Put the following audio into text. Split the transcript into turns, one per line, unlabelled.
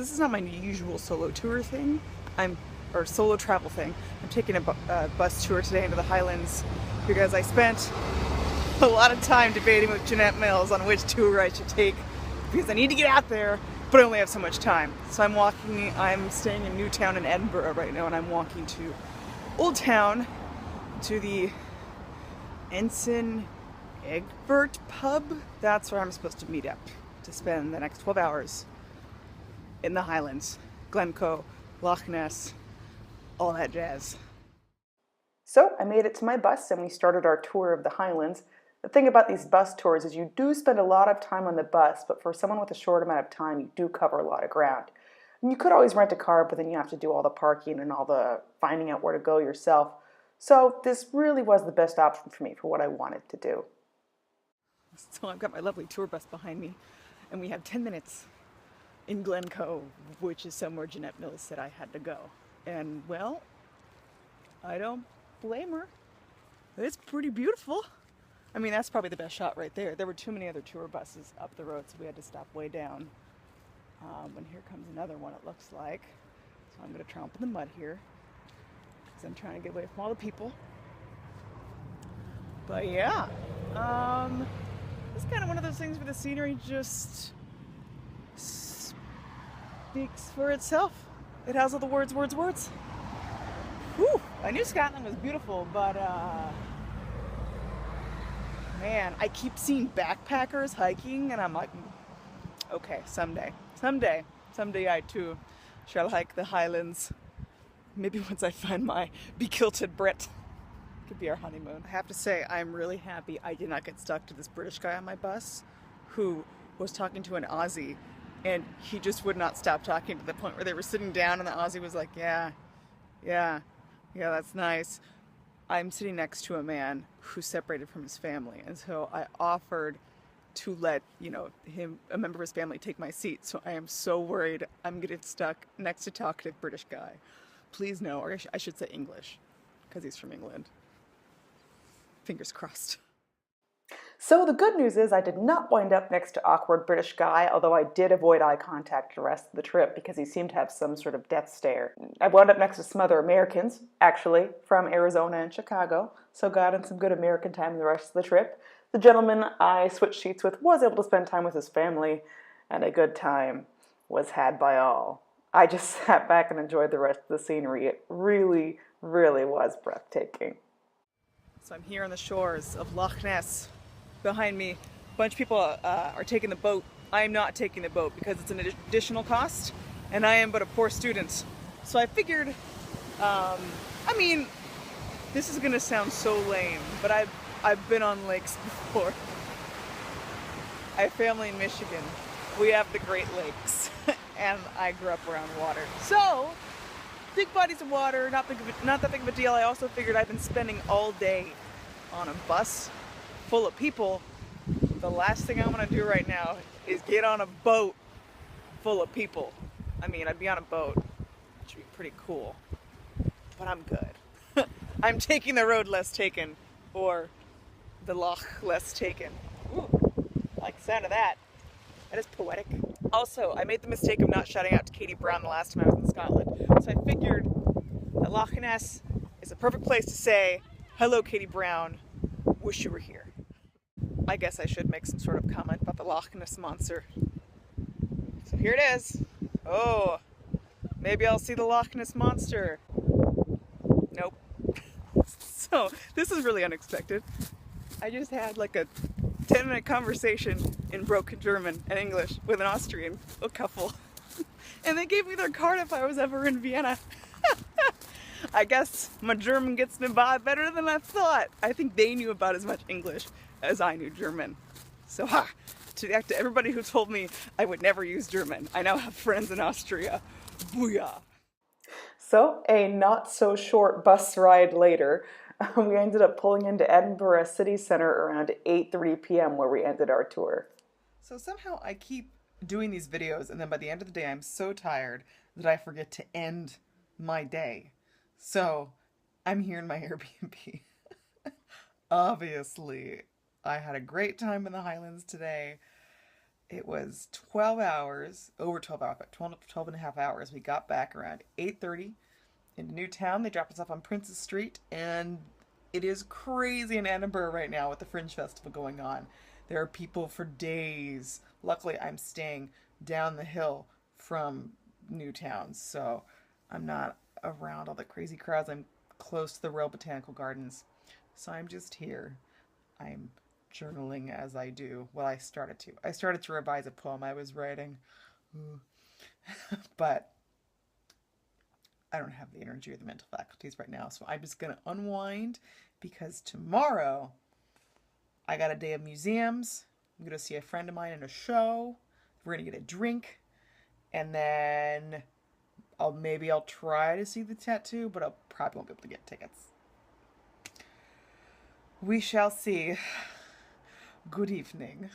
So this is not my usual solo tour thing. Or solo travel thing. I'm taking a bus tour today into the Highlands because I spent a lot of time debating with Jeanette Mills on which tour I should take because I need to get out there, but I only have so much time. So I'm staying in Newtown in Edinburgh right now, and I'm walking to Old Town to the Ensign Egbert pub. That's where I'm supposed to meet up to spend the next 12 hours in the Highlands, Glencoe, Loch Ness, all that jazz. So I made it to my bus and we started our tour of the Highlands. The thing about these bus tours is you do spend a lot of time on the bus, but for someone with a short amount of time, you do cover a lot of ground. And you could always rent a car, but then you have to do all the parking and all the finding out where to go yourself. So this really was the best option for me for what I wanted to do. So I've got my lovely tour bus behind me, and we have 10 minutes in Glencoe, which is somewhere Jeanette Mills said I had to go. And well, I don't blame her. It's pretty beautiful. I mean, that's probably the best shot right there. There were too many other tour buses up the road, so we had to stop way down. And here comes another one, it looks like. So I'm going to tromp in the mud here because I'm trying to get away from all the people. But yeah, it's kind of one of those things where the scenery just speaks for itself. It has all the words. Whew, I knew Scotland was beautiful, but man, I keep seeing backpackers hiking, and I'm like, okay, someday I too shall hike the Highlands. Maybe once I find my be-kilted Brit. Could be our honeymoon. I have to say, I'm really happy I did not get stuck to this British guy on my bus who was talking to an Aussie, and he just would not stop talking to the point where they were sitting down and the Aussie was like, yeah, that's nice. I'm sitting next to a man who's separated from his family, and so I offered to let, a member of his family take my seat. So I am so worried I'm getting stuck next to talkative British guy. Please no, or I should say English, because he's from England. Fingers crossed. So the good news is I did not wind up next to awkward British guy, although I did avoid eye contact the rest of the trip because he seemed to have some sort of death stare. I wound up next to some other Americans, actually, from Arizona and Chicago, so got in some good American time the rest of the trip. The gentleman I switched seats with was able to spend time with his family, and a good time was had by all. I just sat back and enjoyed the rest of the scenery. It really, really was breathtaking. So I'm here on the shores of Loch Ness. Behind me, a bunch of people are taking the boat. I am not taking the boat because it's an additional cost, and I am but a poor student. So I figured, this is gonna sound so lame, but I've been on lakes before. I have family in Michigan. We have the Great Lakes, and I grew up around water. So, big bodies of water, not that big of a deal. I also figured I've been spending all day on a bus full of people. The last thing I want to do right now is get on a boat full of people. I mean, I'd be on a boat, which would be pretty cool, but I'm good. I'm taking the road less taken, or the loch less taken. Ooh, I like the sound of that. That is poetic. Also, I made the mistake of not shouting out to Katie Brown the last time I was in Scotland, so I figured that Loch Ness is a perfect place to say, hello Katie Brown, wish you were here. I guess I should make some sort of comment about the Loch Ness monster. So here it is. Oh, maybe I'll see the Loch Ness monster. Nope. So this is really unexpected. I just had like a 10-minute conversation in broken German and English with an Austrian couple. And they gave me their card if I was ever in Vienna. I guess my German gets by better than I thought. I think they knew about as much English as I knew German. So to everybody who told me I would never use German, I now have friends in Austria. Booyah! So a not so short bus ride later, we ended up pulling into Edinburgh city centre around 8:30 p.m. where we ended our tour. So somehow I keep doing these videos, and then by the end of the day I'm so tired that I forget to end my day. So I'm here in my Airbnb. Obviously, I had a great time in the Highlands today, It was 12 hours, over 12 hours, about 12 and a half hours. We got back around 8:30 into Newtown. They dropped us off on Princess Street, and it is crazy in Edinburgh right now with the Fringe Festival going on. There are people for days. Luckily, I'm staying down the hill from Newtown, so I'm not around all the crazy crowds. I'm close to the Royal Botanical Gardens, so I'm just here. I'm journaling as I do. Well, I started to. I started to revise a poem I was writing, but I don't have the energy or the mental faculties right now, so I'm just going to unwind because tomorrow I got a day of museums. I'm going to see a friend of mine in a show. We're going to get a drink, and then I'll try to see the tattoo, but I probably won't be able to get tickets. We shall see. Good evening.